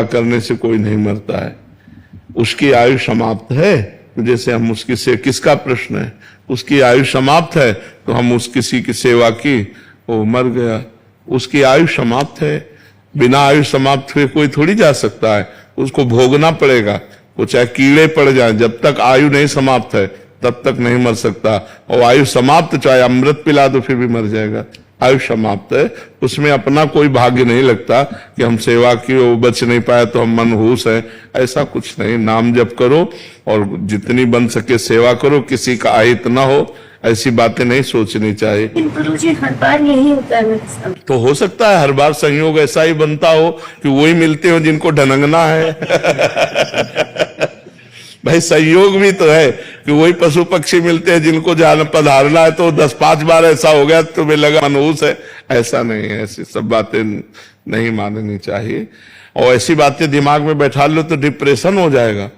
सेवा करने से कोई नहीं मरता है। उसकी आयु समाप्त है तो जैसे हम उसकी से, किसका प्रश्न है, उसकी आयु समाप्त है तो हम उस किसी की सेवा की, वो मर गया, उसकी आयु समाप्त है। बिना आयु समाप्त हुए कोई थोड़ी जा सकता है, उसको भोगना पड़ेगा। वो चाहे कीड़े पड़ जाए, जब तक आयु नहीं समाप्त है तब तक नहीं मर सकता। और आयु समाप्त चाहे अमृत पिला दो फिर भी मर जाएगा। आयु समाप्त है, उसमें अपना कोई भाग्य नहीं लगता कि हम सेवा की, वो बच नहीं पाया तो हम मनहूस हैं, ऐसा कुछ नहीं। नाम जप करो और जितनी बन सके सेवा करो, किसी का अहित ना हो, ऐसी बातें नहीं सोचनी चाहिए। गुरुजी हर बार यही होता है मेरे साथ। तो हो सकता है हर बार संयोग ऐसा ही बनता हो कि वही मिलते हो जिनको ढनंगना है। भाई संयोग भी तो है कि वही पशु पक्षी मिलते हैं जिनको जान पधारना है, तो 10-5 बार ऐसा हो गया तो तुम्हें लगा मनहूस है, ऐसा नहीं है। ऐसी सब बातें नहीं माननी चाहिए, और ऐसी बातें दिमाग में बैठा लो तो डिप्रेशन हो जाएगा।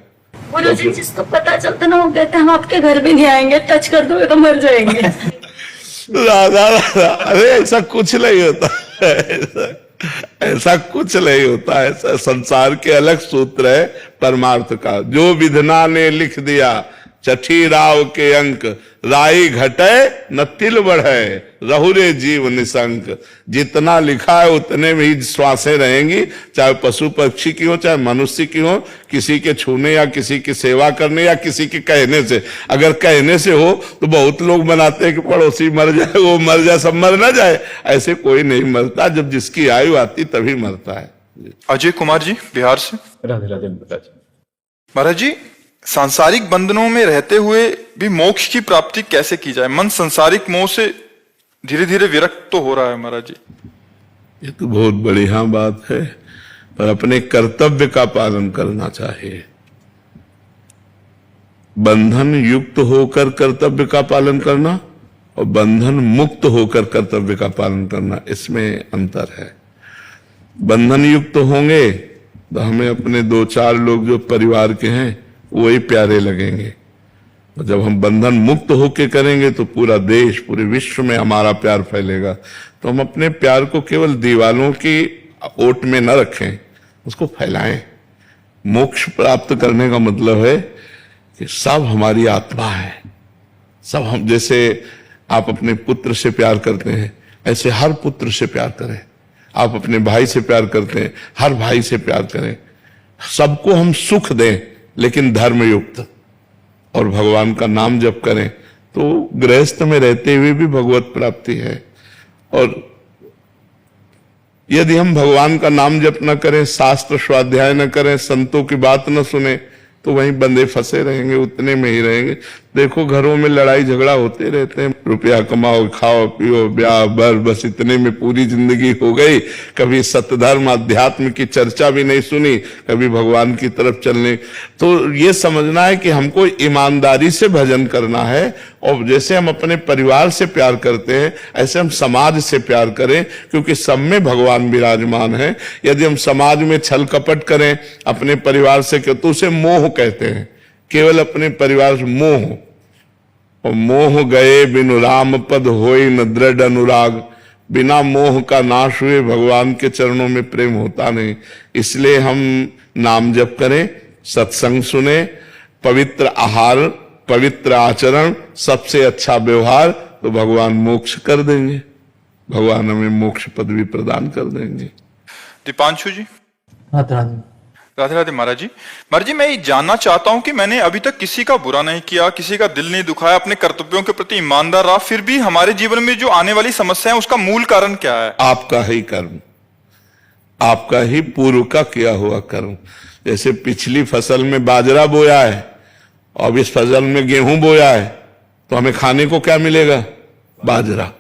गुरुजी जिसको पता चलता ना, वो कहते हैं हम आपके घर भी नहीं आएंगे, टच कर दोगे तो मर जाएंगे। राधा राधा, अरे ऐसा कुछ नहीं होता, ऐसा कुछ नहीं होता है। संसार के अलग सूत्र है परमार्थ का। जो विधना ने लिख दिया चठी राव के अंक, राई घटे न तिल बढ़े, रहुरे जीव निसंक। जितना लिखा है उतने में ही श्वासें रहेंगी, चाहे पशु पक्षी की हो चाहे मनुष्य की हो, किसी के छूने या किसी की सेवा करने या किसी के कहने से। अगर कहने से हो तो बहुत लोग बनाते हैं कि पड़ोसी मर जाए, वो मर जाए, सब मर ना जाए, ऐसे कोई नहीं मरता। जब जिसकी आयु आती तभी मरता है। अजय कुमार जी बिहार से। राधे राधे महाराज। महाराज जी, सांसारिक बंधनों में रहते हुए भी मोक्ष की प्राप्ति कैसे की जाए? मन संसारिक मोह से धीरे धीरे विरक्त तो हो रहा है महाराज जी। ये तो बहुत बढ़िया बात है, पर अपने कर्तव्य का पालन करना चाहिए। बंधन युक्त होकर कर्तव्य का पालन करना और बंधन मुक्त होकर कर्तव्य का पालन करना, इसमें अंतर है। बंधन युक्त होंगे तो हमें अपने 2-4 लोग जो परिवार के हैं वही प्यारे लगेंगे, और जब हम बंधन मुक्त होके करेंगे तो पूरा देश, पूरे विश्व में हमारा प्यार फैलेगा। तो हम अपने प्यार को केवल दीवालों की ओट में न रखें, उसको फैलाएं। मोक्ष प्राप्त करने का मतलब है कि सब हमारी आत्मा है, सब हम। जैसे आप अपने पुत्र से प्यार करते हैं, ऐसे हर पुत्र से प्यार करें। आप अपने भाई से प्यार करते हैं, हर भाई से प्यार करें। सबको हम सुख दें, लेकिन धर्म युक्त, और भगवान का नाम जप करें, तो गृहस्थ में रहते हुए भी भगवत प्राप्ति है। और यदि हम भगवान का नाम जप न करें, शास्त्र स्वाध्याय न करें, संतों की बात न सुने, तो वहीं बंधे फंसे रहेंगे, उतने में ही रहेंगे। देखो घरों में लड़ाई झगड़ा होते रहते हैं, रुपया कमाओ, खाओ पियो, ब्याह बर, बस इतने में पूरी जिंदगी हो गई। कभी सत्यधर्म अध्यात्म की चर्चा भी नहीं सुनी, कभी भगवान की तरफ चलने। तो ये समझना है कि हमको ईमानदारी से भजन करना है, और जैसे हम अपने परिवार से प्यार करते हैं ऐसे हम समाज से प्यार करें, क्योंकि सब में भगवान विराजमान है। यदि हम समाज में छल कपट करें अपने परिवार से, तो उसे मोह कहते हैं, केवल अपने परिवार से मोह। और मोह गए बिनु राम पद होई न दृढ़ अनुराग। बिना मोह का नाश हुए भगवान के चरणों में प्रेम होता नहीं। इसलिए हम नाम जप करें, सत्संग सुने, पवित्र आहार, पवित्र आचरण, सबसे अच्छा व्यवहार, तो भगवान मोक्ष कर देंगे, भगवान हमें मोक्ष पदवी प्रदान कर देंगे। दीपांशु जी। राधे राधे। राधे राधे महाराज जी। महाराज जी, मैं ये जानना चाहता हूं कि मैंने अभी तक किसी का बुरा नहीं किया, किसी का दिल नहीं दुखाया, अपने कर्तव्यों के प्रति ईमानदार रहा, फिर भी हमारे जीवन में जो आने वाली समस्या है उसका मूल कारण क्या है? आपका ही कर्म, आपका ही पूर्व का किया हुआ कर्म। जैसे पिछली फसल में बाजरा बोया है और इस फसल में गेहूं बोया है, तो हमें खाने को क्या मिलेगा? बाजरा,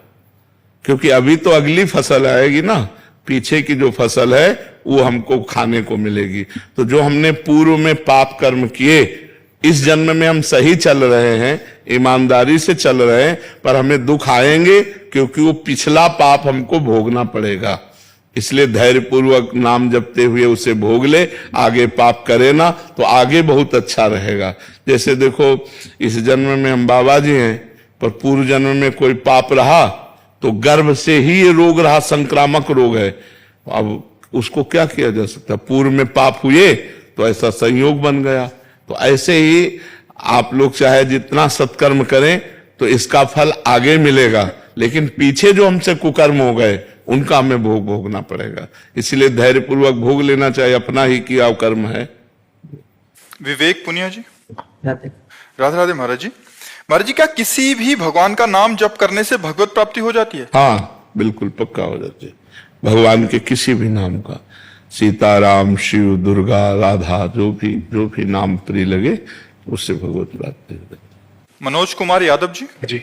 क्योंकि अभी तो अगली फसल आएगी ना, पीछे की जो फसल है वो हमको खाने को मिलेगी। तो जो हमने पूर्व में पाप कर्म किए, इस जन्म में हम सही चल रहे हैं, ईमानदारी से चल रहे हैं, पर हमें दुख आएंगे क्योंकि वो पिछला पाप हमको भोगना पड़ेगा। इसलिए धैर्य पूर्वक नाम जपते हुए उसे भोग ले, आगे पाप करे ना तो आगे बहुत अच्छा रहेगा। जैसे देखो इस जन्म में हम बाबा जी हैं, पर पूर्व जन्म में कोई पाप रहा तो गर्भ से ही ये रोग रहा, संक्रामक रोग है। अब उसको क्या किया जा सकता है? पूर्व में पाप हुए तो ऐसा संयोग बन गया। तो ऐसे ही आप लोग चाहे जितना सत्कर्म करें तो इसका फल आगे मिलेगा, लेकिन पीछे जो हमसे कुकर्म हो गए उनका हमें भोगना पड़ेगा। इसलिए धैर्यपूर्वक भोग लेना चाहिए, अपना ही किया कर्म है। विवेक पुनिया जी। राधे राधे राधे महाराज जी। महाराज जी, क्या किसी भी भगवान का नाम जप करने से भगवत प्राप्ति हो जाती है? हाँ, बिल्कुल पक्का हो जाती है। भगवान के किसी भी नाम का, सीताराम, शिव, दुर्गा, राधा, जो भी नाम प्रिय लगे उससे भगवत प्राप्ति हो जाती है। मनोज कुमार यादव जी। जी,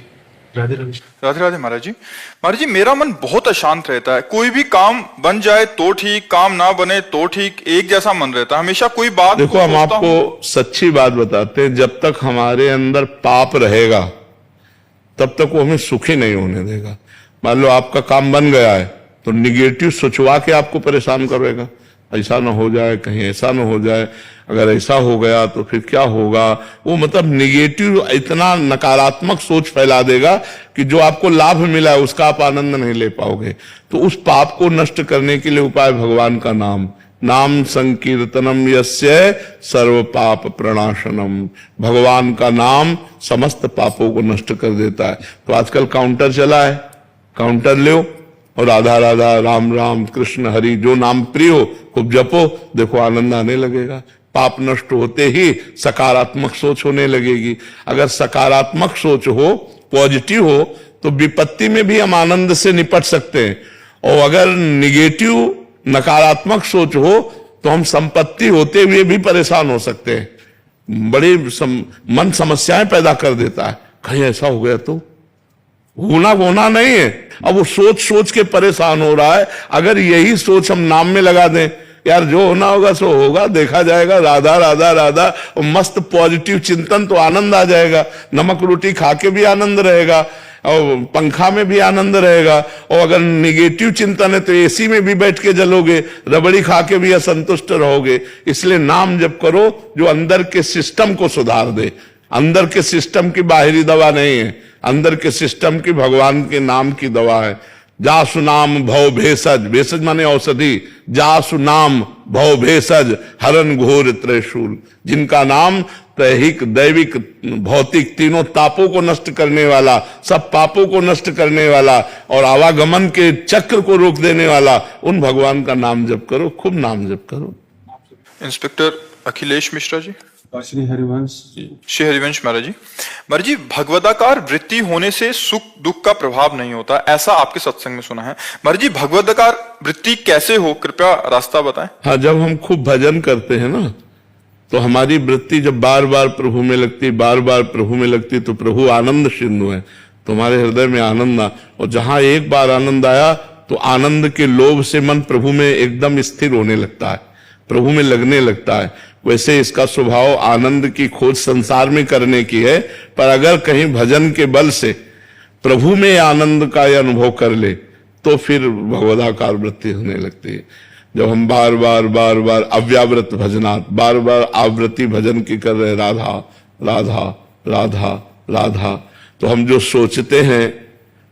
राधे राधे। राधे राधे महाराज जी। महाराज जी, मेरा मन बहुत अशांत रहता है। कोई भी काम बन जाए तो ठीक, काम ना बने तो ठीक, एक जैसा मन रहता है। हमेशा कोई बात देखो, हम आपको सच्ची बात बताते हैं, जब तक हमारे अंदर पाप रहेगा तब तक वो हमें सुखी नहीं होने देगा। मान लो आपका काम बन गया है तो निगेटिव सोचवा के आपको परेशान करेगा, ऐसा ना हो जाए, कहीं ऐसा ना हो जाए, अगर ऐसा हो गया तो फिर क्या होगा। वो मतलब निगेटिव इतना नकारात्मक सोच फैला देगा कि जो आपको लाभ मिला है उसका आप आनंद नहीं ले पाओगे। तो उस पाप को नष्ट करने के लिए उपाय भगवान का नाम संकीर्तनम यस्य सर्व पाप प्रणाशनम। भगवान का नाम समस्त पापों को नष्ट कर देता है। तो आजकल काउंटर चला है, काउंटर लो और राधा राधा, राम राम, कृष्ण हरि, जो नाम प्रिय हो खूब जपो, देखो आनंद आने लगेगा। पाप नष्ट होते ही सकारात्मक सोच होने लगेगी। अगर सकारात्मक सोच हो, पॉजिटिव हो, तो विपत्ति में भी हम आनंद से निपट सकते हैं। और अगर निगेटिव नकारात्मक सोच हो तो हम संपत्ति होते हुए भी परेशान हो सकते हैं। बड़ी मन समस्याएं पैदा कर देता है। कहीं ऐसा हो गया तो होना नहीं है। अब वो सोच के परेशान हो रहा है। अगर यही सोच हम नाम में लगा दें, यार जो होना होगा सो होगा, देखा जाएगा, राधा राधा राधा, और मस्त पॉजिटिव चिंतन, तो आनंद आ जाएगा। नमक रोटी खा के भी आनंद रहेगा और पंखा में भी आनंद रहेगा। और अगर निगेटिव चिंतन है तो एसी में भी बैठ के जलोगे, रबड़ी खा के भी असंतुष्ट रहोगे। इसलिए नाम जप करो जो अंदर के सिस्टम को सुधार दे। अंदर के सिस्टम की बाहरी दवा नहीं है, अंदर के सिस्टम की भगवान के नाम की दवा है। जासु नाम भव भेषज, भेषज माने औषधि, जासु नाम भव भेषज हरन घोर त्रिशूल। जिनका नाम दैहिक, दैविक, भौतिक तीनों तापों को नष्ट करने वाला, सब पापों को नष्ट करने वाला और आवागमन के चक्र को रोक देने वाला, उन भगवान का नाम जप करो, खूब नाम जप करो। इंस्पेक्टर अखिलेश मिश्रा जी। श्री हरिवंश जी। श्री हरिवंश महाराज जी। महाराज जी, भगवदाकार वृत्ति होने से सुख दुख का प्रभाव नहीं होता, ऐसा आपके सत्संग में सुना है। महाराज जी, भगवदाकार वृत्ति कैसे हो, कृपया रास्ता बताएं। हाँ, जब हम खूब भजन करते हैं ना तो हमारी वृत्ति जब बार बार प्रभु में लगती, बार बार प्रभु में लगती, तो प्रभु आनंद सिंधु है, तुम्हारे हृदय में आनंद आ। और जहां एक बार आनंद आया तो आनंद के लोभ से मन प्रभु में एकदम स्थिर होने लगता है, प्रभु में लगने लगता है। वैसे इसका स्वभाव आनंद की खोज संसार में करने की है, पर अगर कहीं भजन के बल से प्रभु में आनंद का अनुभव कर ले तो फिर भगवदाकार वृत्ति होने लगती है। जब हम बार बार अव्यावृत भजनात्, बार बार आवृत्ति भजन की कर रहे, राधा राधा राधा राधा, तो हम जो सोचते हैं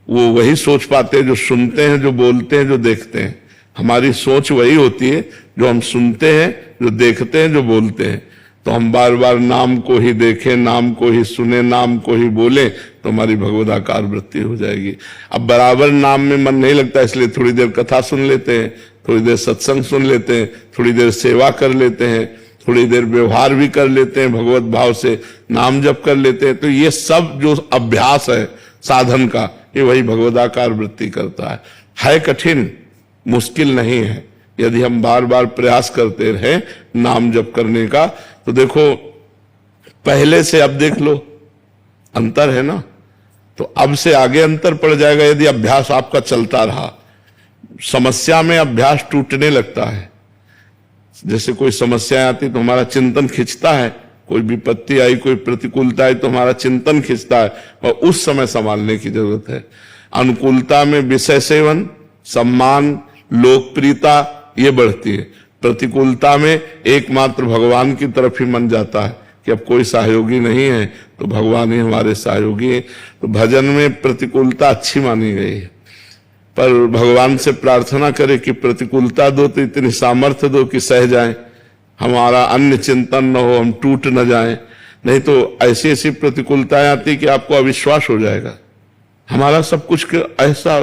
वो वही सोच पाते हैं, जो सुनते हैं, जो बोलते हैं, जो देखते हैं। हमारी सोच वही होती है जो हम सुनते हैं, जो देखते हैं, जो बोलते हैं। तो हम बार बार नाम को ही देखें, नाम को ही सुने, नाम को ही बोले, तो हमारी भगवदाकार वृत्ति हो जाएगी। अब बराबर नाम में मन नहीं लगता, इसलिए थोड़ी देर कथा सुन लेते हैं, थोड़ी देर सत्संग सुन लेते हैं, थोड़ी देर सेवा कर लेते हैं, थोड़ी देर व्यवहार भी कर लेते हैं, भगवत भाव से नाम जप कर लेते हैं। तो ये सब जो अभ्यास है साधन का, ये वही भगवदाकार वृत्ति करता है कठिन, मुश्किल नहीं है। यदि हम बार बार प्रयास करते रहे नाम जप करने का, तो देखो पहले से अब देख लो अंतर है ना, तो अब से आगे अंतर पड़ जाएगा यदि अभ्यास आपका चलता रहा। समस्या में अभ्यास टूटने लगता है। जैसे कोई समस्या आती तो हमारा चिंतन खिंचता है, कोई विपत्ति आई, कोई प्रतिकूलता आई तो हमारा चिंतन खिंचता है, और उस समय संभालने की जरूरत है। अनुकूलता में विषय सेवन, सम्मान, लोकप्रियता ये बढ़ती है। प्रतिकूलता में एकमात्र भगवान की तरफ ही मन जाता है कि अब कोई सहयोगी नहीं है तो भगवान ही हमारे सहयोगी है। तो भजन में प्रतिकूलता अच्छी मानी गई है। पर भगवान से प्रार्थना करें कि प्रतिकूलता दो तो इतनी सामर्थ्य दो कि सह जाएं, हमारा अन्य चिंतन न हो, हम टूट न जाएं। नहीं तो ऐसी ऐसी प्रतिकूलताएं आती कि आपको अविश्वास हो जाएगा, हमारा सब कुछ ऐसा,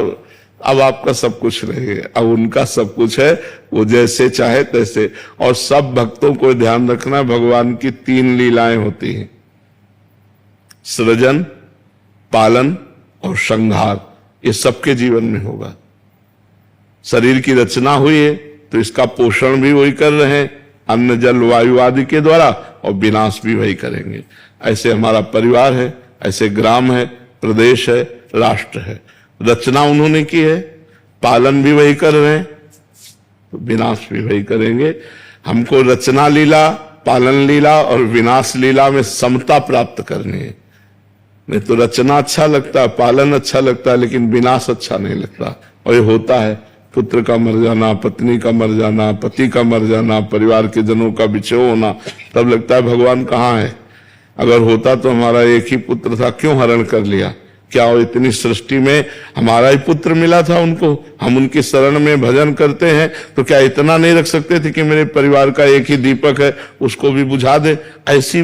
अब आपका सब कुछ नहीं है, अब उनका सब कुछ है, वो जैसे चाहे तैसे। और सब भक्तों को ध्यान रखना, भगवान की 3 लीलाएं होती हैं, सृजन, पालन और संहार। ये सबके जीवन में होगा। शरीर की रचना हुई है तो इसका पोषण भी वही कर रहे हैं, अन्न जल वायु आदि के द्वारा, और विनाश भी वही करेंगे। ऐसे हमारा परिवार है, ऐसे ग्राम है, प्रदेश है, राष्ट्र है। रचना उन्होंने की है, पालन भी वही कर रहे हैं, तो विनाश भी वही करेंगे। हमको रचना लीला, पालन लीला और विनाश लीला में समता प्राप्त करनी है। नहीं तो रचना अच्छा लगता है, पालन अच्छा लगता है, लेकिन विनाश अच्छा नहीं लगता। और ये होता है, पुत्र का मर जाना, पत्नी का मर जाना, पति का मर जाना, परिवार के जनों का बिछोह होना, तब लगता है भगवान कहाँ है। अगर होता तो हमारा एक ही पुत्र था, क्यों हरण कर लिया? क्या वो इतनी सृष्टि में हमारा ही पुत्र मिला था उनको, हम उनकी शरण में भजन करते हैं, तो क्या इतना नहीं रख सकते थे कि मेरे परिवार का एक ही दीपक है, उसको भी बुझा दे? ऐसी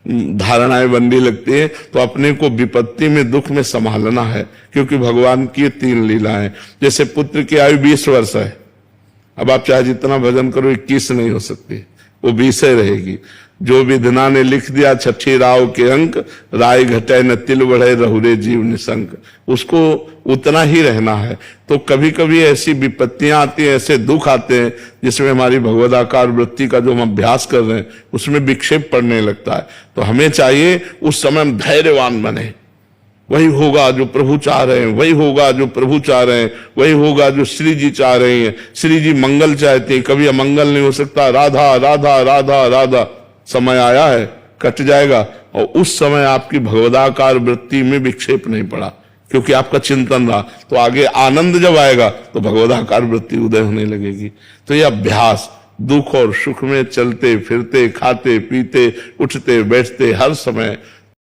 धारणाएं बनने लगती है। तो अपने को विपत्ति में, दुख में संभालना है, क्योंकि भगवान की 3 लीलाएं। जैसे पुत्र की आयु 20 वर्ष है, अब आप चाहे जितना भजन करो 21 नहीं हो सकती, वो 20 रहेगी। जो विधना ने लिख दिया 6 राव के अंक, राय घटे न तिल बढ़े रहुरे जीव निशंक, उसको उतना ही रहना है। तो कभी कभी ऐसी विपत्तियां आती हैं, ऐसे दुख आते हैं जिसमें हमारी भगवदाकार वृत्ति का जो हम अभ्यास कर रहे हैं उसमें विक्षेप पड़ने लगता है। तो हमें चाहिए उस समय हम धैर्यवान बने, वही होगा जो प्रभु चाह रहे हैं, वही होगा जो प्रभु चाह रहे हैं, वही होगा जो श्री जी चाह रही हैं। श्री जी मंगल चाहते हैं, कभी अमंगल नहीं हो सकता। राधा राधा राधा राधा, समय आया है, कट जाएगा। और उस समय आपकी भगवदाकार वृत्ति में विक्षेप नहीं पड़ा, क्योंकि आपका चिंतन रहा। तो आगे आनंद जब आएगा तो भगवदाकार वृत्ति उदय होने लगेगी। तो यह अभ्यास दुख और सुख में चलते फिरते, खाते पीते, उठते बैठते, हर समय